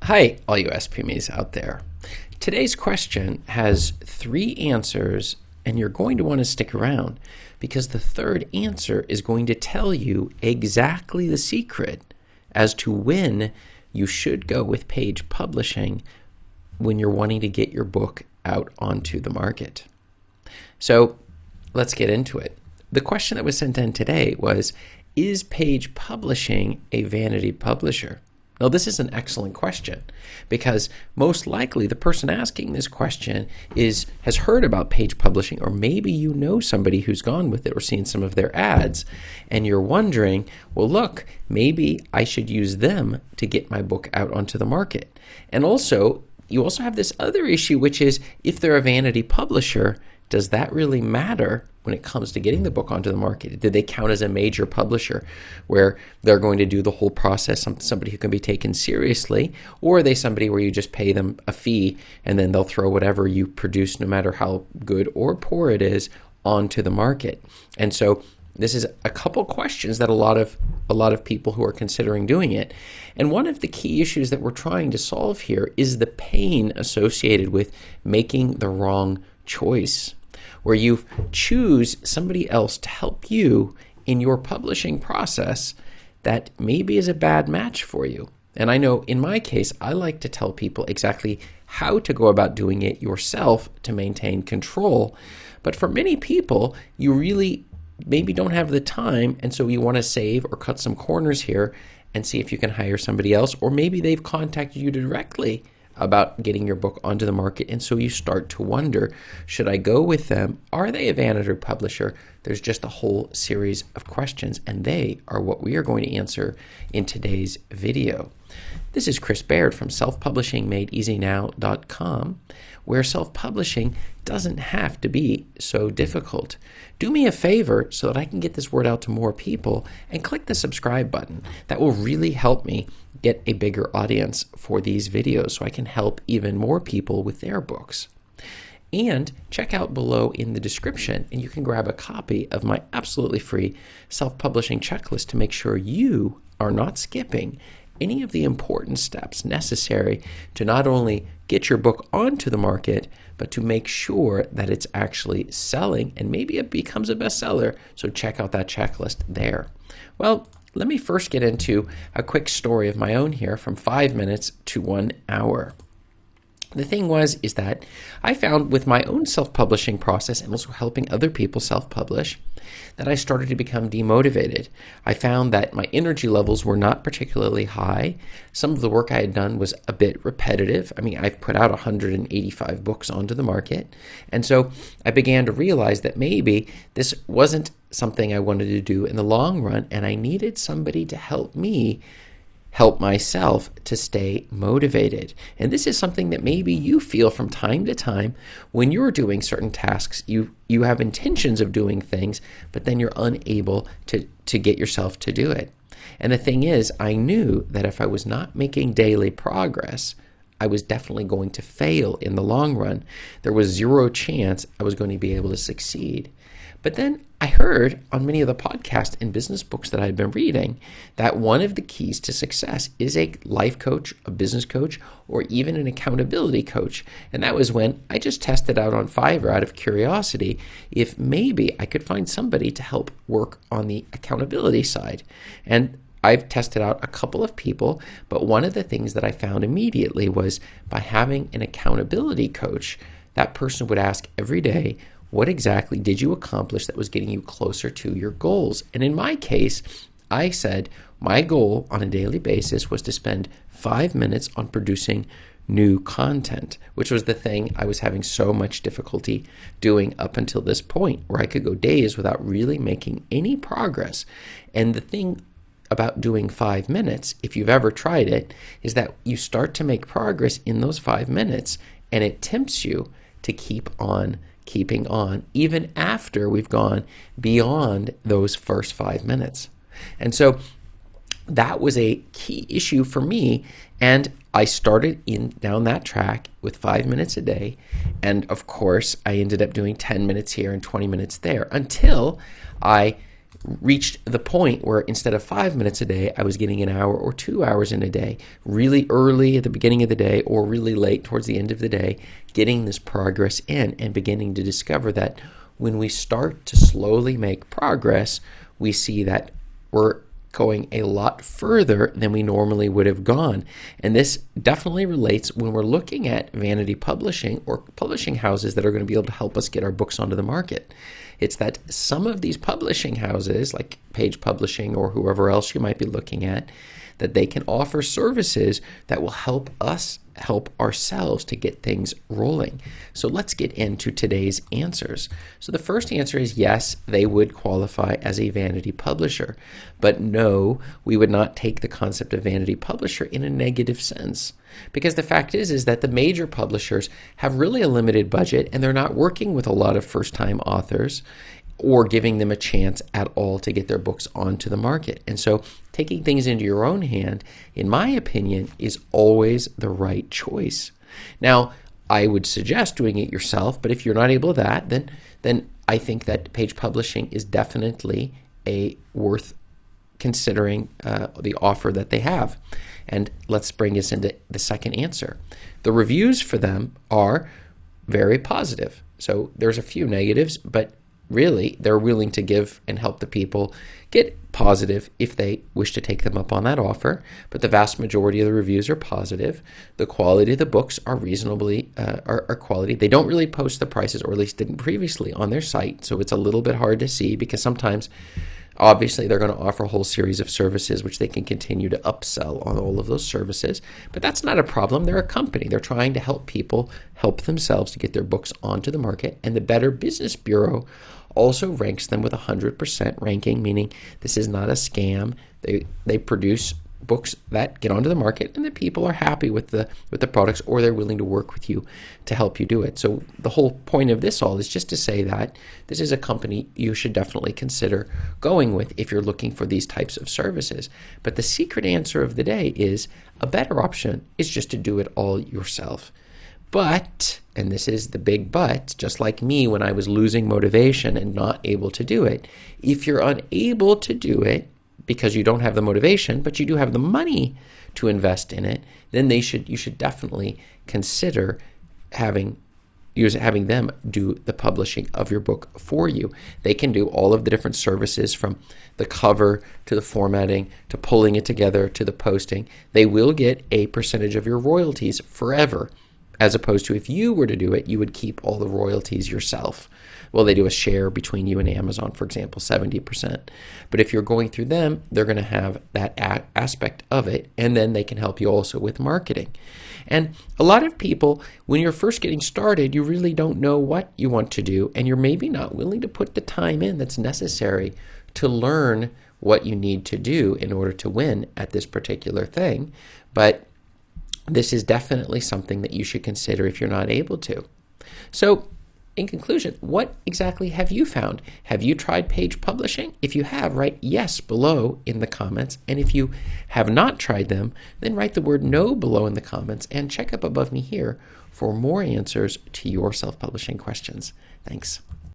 Hi, all you SPMEs out there. Today's question has 3 answers, and you're going to want to stick around because the third answer is going to tell you exactly the secret as to when you should go with page publishing when you're wanting to get your book out onto the market. So let's get into it. The question that was sent in today was, is page publishing a vanity publisher? Now, this is an excellent question because most likely the person asking this question has heard about page publishing, or maybe you know somebody who's gone with it or seen some of their ads, and you're wondering, well, look, maybe I should use them to get my book out onto the market. And also, you also have this other issue, which is if they're a vanity publisher, does that really matter when it comes to getting the book onto the market? Do they count as a major publisher where they're going to do the whole process, somebody who can be taken seriously, or are they somebody where you just pay them a fee and then they'll throw whatever you produce, no matter how good or poor it is, onto the market? And so this is a couple questions that a lot of people who are considering doing it. And one of the key issues that we're trying to solve here is the pain associated with making the wrong choice, where you choose somebody else to help you in your publishing process that maybe is a bad match for you. And I know in my case, I like to tell people exactly how to go about doing it yourself to maintain control. But for many people, you really maybe don't have the time, and so you want to save or cut some corners here and see if you can hire somebody else, or maybe they've contacted you directly about getting your book onto the market, and so you start to wonder, should I go with them? Are they a vanity publisher? There's just a whole series of questions, and they are what we are going to answer in today's video. This is Chris Baird from selfpublishingmadeeasynow.com, where self-publishing doesn't have to be so difficult. Do me a favor so that I can get this word out to more people, and click the subscribe button. That will really help me get a bigger audience for these videos so I can help even more people with their books. And check out below in the description, and you can grab a copy of my absolutely free self-publishing checklist to make sure you are not skipping any of the important steps necessary to not only get your book onto the market, but to make sure that it's actually selling, and maybe it becomes a bestseller. So check out that checklist there. Well, let me first get into a quick story of my own here from 5 minutes to 1 hour. The thing is that I found with my own self-publishing process and also helping other people self-publish that I started to become demotivated. I found that my energy levels were not particularly high. Some of the work I had done was a bit repetitive. I mean, I've put out 185 books onto the market. And so I began to realize that maybe this wasn't something I wanted to do in the long run, and I needed somebody to help me help myself to stay motivated. And this is something that maybe you feel from time to time when you're doing certain tasks. You have intentions of doing things, but then you're unable to get yourself to do it. And the thing is, I knew that if I was not making daily progress, I was definitely going to fail in the long run. There was zero chance I was going to be able to succeed. But then I heard on many of the podcasts and business books that I'd been reading that one of the keys to success is a life coach, a business coach, or even an accountability coach. And that was when I just tested out on Fiverr out of curiosity if maybe I could find somebody to help work on the accountability side. And I've tested out a couple of people, but one of the things that I found immediately was by having an accountability coach, that person would ask every day, what exactly did you accomplish that was getting you closer to your goals? And in my case, I said my goal on a daily basis was to spend 5 minutes on producing new content, which was the thing I was having so much difficulty doing up until this point, where I could go days without really making any progress. And the thing about doing 5 minutes, if you've ever tried it, is that you start to make progress in those 5 minutes, and it tempts you to keep on keeping on, even after we've gone beyond those first 5 minutes. And so that was a key issue for me, and I started down that track with 5 minutes a day, and of course I ended up doing 10 minutes here and 20 minutes there until I reached the point where instead of 5 minutes a day, I was getting an hour or 2 hours in a day, really early at the beginning of the day or really late towards the end of the day, getting this progress in and beginning to discover that when we start to slowly make progress, we see that we're going a lot further than we normally would have gone. And this definitely relates when we're looking at vanity publishing or publishing houses that are going to be able to help us get our books onto the market. It's that some of these publishing houses, like Page Publishing or whoever else you might be looking at, that they can offer services that will help us help ourselves to get things rolling. So let's get into today's answers. So the first answer is yes, they would qualify as a vanity publisher. But no, we would not take the concept of vanity publisher in a negative sense. Because the fact is that the major publishers have really a limited budget and they're not working with a lot of first-time authors or giving them a chance at all to get their books onto the market. And so taking things into your own hand, in my opinion, is always the right choice. Now, I would suggest doing it yourself, but if you're not able to that, then I think that Page Publishing is definitely worth considering the offer that they have. And let's bring us into the second answer. The reviews for them are very positive. So there's a few negatives, but really, they're willing to give and help the people get positive if they wish to take them up on that offer. But the vast majority of the reviews are positive. The quality of the books are reasonably are quality. They don't really post the prices, or at least didn't previously, on their site. So it's a little bit hard to see because sometimes, obviously, they're going to offer a whole series of services which they can continue to upsell on all of those services. But that's not a problem. They're a company. They're trying to help people help themselves to get their books onto the market. And the Better Business Bureau also ranks them with 100% ranking, meaning this is not a scam. They produce books that get onto the market and the people are happy with the products, or they're willing to work with you to help you do it. So the whole point of this all is just to say that this is a company you should definitely consider going with if you're looking for these types of services. But the secret answer of the day is a better option is just to do it all yourself. But, and this is the big but, just like me when I was losing motivation and not able to do it, if you're unable to do it because you don't have the motivation, but you do have the money to invest in it, then you should definitely consider having them do the publishing of your book for you. They can do all of the different services, from the cover to the formatting to pulling it together to the posting. They will get a percentage of your royalties forever, as opposed to if you were to do it, you would keep all the royalties yourself. Well, they do a share between you and Amazon, for example, 70%. But if you're going through them, they're going to have that aspect of it, and then they can help you also with marketing. And a lot of people, when you're first getting started, you really don't know what you want to do, and you're maybe not willing to put the time in that's necessary to learn what you need to do in order to win at this particular thing. But this is definitely something that you should consider if you're not able to. So, in conclusion, what exactly have you found? Have you tried Page Publishing? If you have, write yes below in the comments. And if you have not tried them, then write the word no below in the comments and check up above me here for more answers to your self-publishing questions. Thanks.